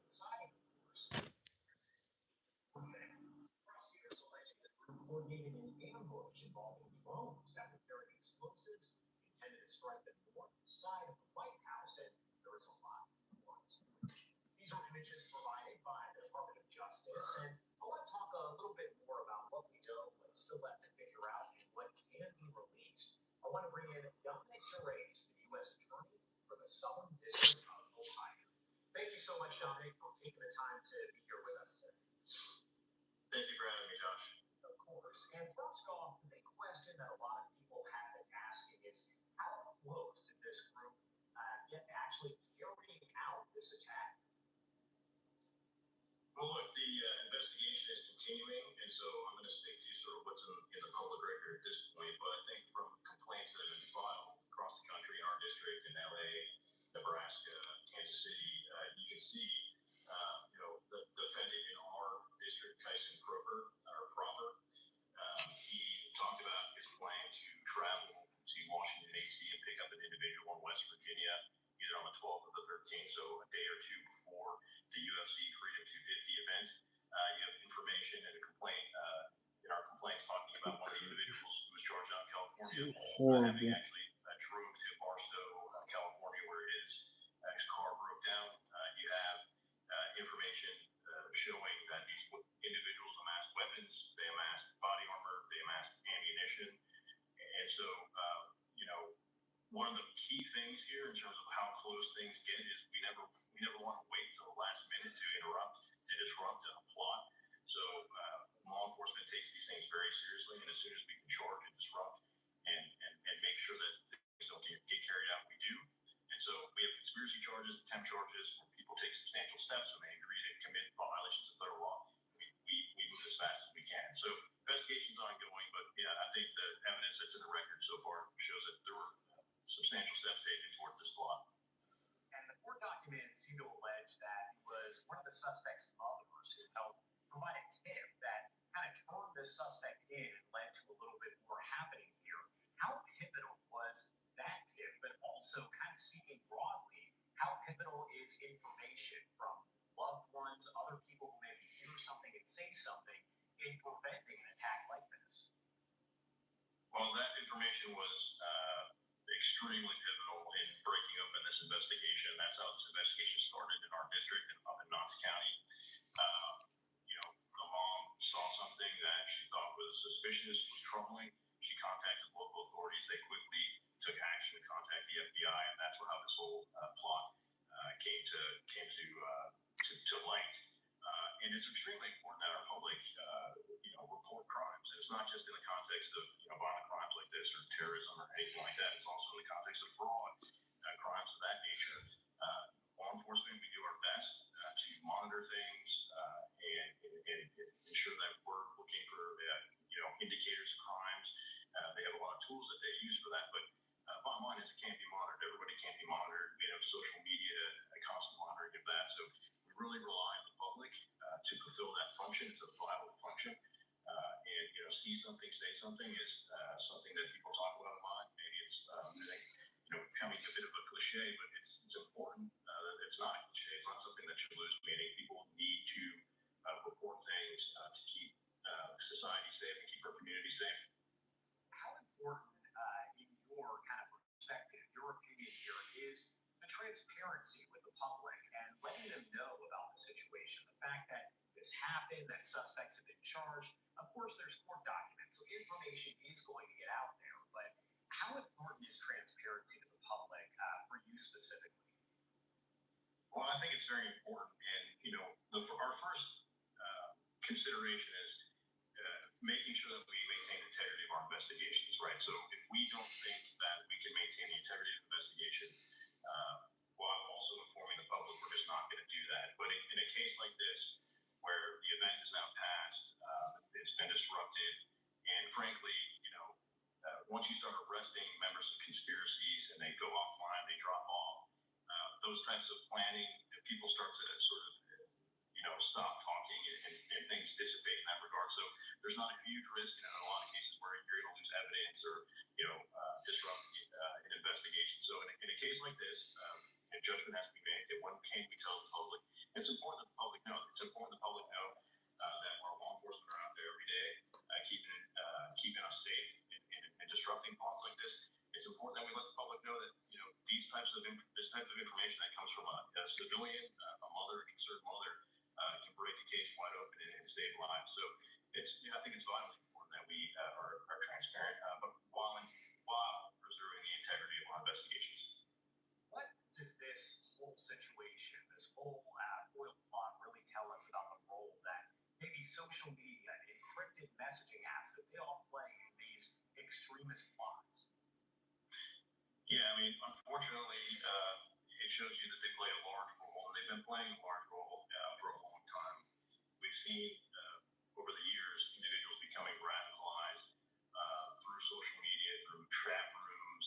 Prosecutors alleging the group coordinated an ambush involving drones that would carry explosives intended to strike the north side of the White House, and there is a lot more. These are images provided by the Department of Justice, and I want to talk a little bit more about what we know, what's still left to figure out, and what can be released. I want to bring in Dominic Gervais, the U.S. Attorney for the Southern District of Ohio. Thank you so much, Dominic, for taking the time to be here with us today. Thank you for having me, Josh. Of course. And first off, the big question that a lot of people have been asking is how close did this group get to actually carrying out this attack? Well, look, the investigation is continuing, and so I'm going to stick to sort of what's in the public record at this point. But I think from complaints that have been filed across the country in our district, in LA, Nebraska, Kansas City, you can see, the defendant in our district, Tyson Proper, he talked about his plan to travel to Washington, D.C. and pick up an individual in West Virginia, either on the 12th or the 13th, so a day or two before the UFC Freedom 250 event. You have information and a complaint in our complaints talking about one of the individuals who was charged out in California, having actually drove to Barstow, California, where his car broke down. You have information showing that these individuals amassed weapons, they amassed body armor, they amassed ammunition. And so, one of the key things here in terms of how close things get is we never want to wait till the last minute to disrupt a plot. So law enforcement takes these things very seriously, and as soon as we can charge and disrupt and make sure that things don't get carried out, we do. And so we have conspiracy charges, attempt charges, where people take substantial steps when they agree to commit violations of federal law. We move as fast as we can. So investigation's ongoing, but yeah, I think the evidence that's in the record so far shows that there were substantial steps taken towards this plot. And the court documents seem to allege that it was one of the suspect's mothers who helped provide a tip that kind of turned the suspect in and led to a little bit more happening here. How pivotal was that tip, but also kind of speaking broadly, how pivotal is information from loved ones, other people who maybe hear something and say something in preventing an attack like this? Well, that information was extremely pivotal in breaking open this investigation. That's how this investigation started in our district and up in Knox County. The mom saw something that she thought was suspicious, was troubling. She contacted local authorities. They quickly took action to contact the FBI, and that's how this whole plot came to light. And it's extremely important that our public, report crimes. And it's not just in the context of violent crimes like this or terrorism or anything like that. It's also in the context of fraud, crimes of that nature. Law enforcement, we do our best to monitor things and ensure that we're looking for indicators of crimes. They have a lot of tools that they use for that, but bottom line is it can't be monitored. Everybody can't be monitored. We have social media, constant monitoring of that. So we really rely on the public to fulfill that function. It's a vital function. And see something, say something is something that people talk about a lot. Maybe it's becoming a bit of a cliche, but it's important. It's not a cliche. It's not something that should lose meaning. People need to report things to keep society safe and keep our community safe. How important, in your kind of perspective, your opinion here, is the transparency with the public and letting them know about the situation? The fact that this happened, that suspects have been charged. Of course, there's court documents, so information is going to get out there. But how important is transparency to the public for you specifically? Well, I think it's very important. And, our first consideration is making sure that we maintain the integrity of our investigations, right? So if we don't think that we can maintain the integrity of the investigation while also informing the public, we're just not going to do that. But in a case like this, where the event is now passed, it's been disrupted, and frankly, once you start arresting members of conspiracies and they go offline, they drop off, those types of planning, people start to sort of, stop talking and things dissipate in that regard. So there's not a huge risk in a lot of cases where you're going to lose evidence or, disrupt an investigation. So in a case like this, and judgment has to be made. And when can we tell the public? It's important that the public know. It's important the public know that our law enforcement are out there every day, keeping us safe and disrupting plots like this. It's important that we let the public know that this type of information that comes from a civilian, a mother, a concerned mother, can break a case wide open and save lives. So I think it's vitally important that we are transparent, but while preserving the integrity of our investigations. What does this whole situation, this whole oil plot, really tell us about the role that maybe social media and encrypted messaging apps that they all play in these extremist plots? Yeah, I mean, unfortunately, it shows you that they play a large role, and they've been playing a large role for a long time. We've seen over the years individuals becoming radicalized through social media, through chat rooms,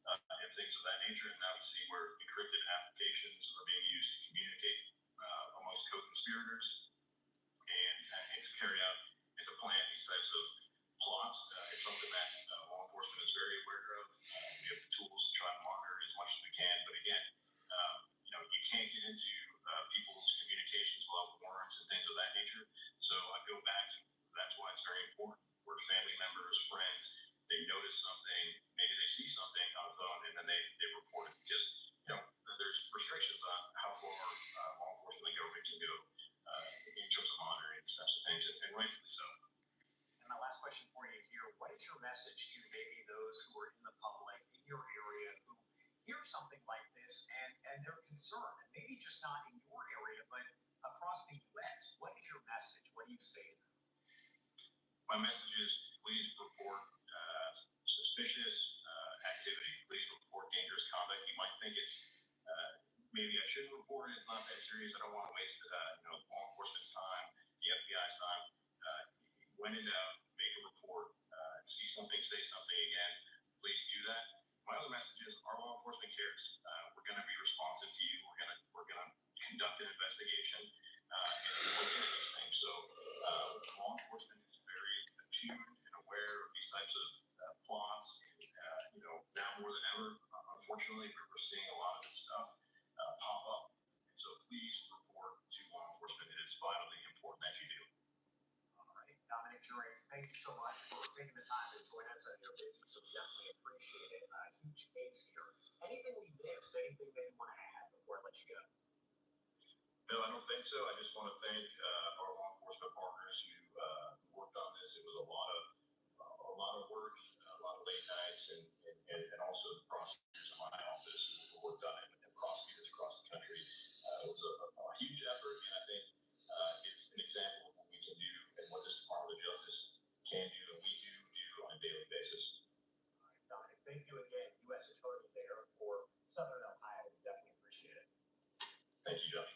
and things of that nature. And now we see where encrypted applications are being used to communicate amongst co-conspirators and to carry out and to plan these types of plots. It's something that law enforcement is very aware of. We have the tools to try to monitor as much as we can. But again, you can't get into people's communications without warrants and things of that nature. So I go back to that's why it's very important. Where family members, friends, they notice something, maybe they see something on a phone, and then they report it. Because there's restrictions on how far law enforcement and government can go in terms of monitoring these types of things, and rightfully so. And my last question for you here: what is your message to maybe those who are in the public in your area who hear something like this and they're concerned, and maybe just not in your area, but across the U.S.? What is your message? What do you say to them? My message is please report suspicious activity. Please report dangerous conduct. You might think it's maybe I shouldn't report it. It's not that serious. I don't want to waste law enforcement's time, the FBI's time. When in doubt, make a report. See something, say something again. Please do that. My other message is our law enforcement cares. We're going to be responsive to you. We're going to conduct an investigation and look into these things. So law enforcement is very attuned and aware of these types of plots. And, now more than ever, unfortunately, we're seeing a lot of this stuff pop up. And so please report to law enforcement. It is vitally important that you do. Dominic Juarez, thank you so much for taking the time to join us on your business. So we definitely appreciate it. A huge case here. Anything we missed? Anything that you want to add before I let you go? No, I don't think so. I just want to thank our law enforcement partners who worked on this. It was a lot of work, a lot of late nights, and also the prosecutors in my office who worked on it, and prosecutors across the country. It was a huge effort, and I think it's an example of what we can do and what this Department of Justice can do and we do on a daily basis. All right, Dominic, thank you again, U.S. Attorney there for Southern Ohio. We definitely appreciate it. Thank you, Josh.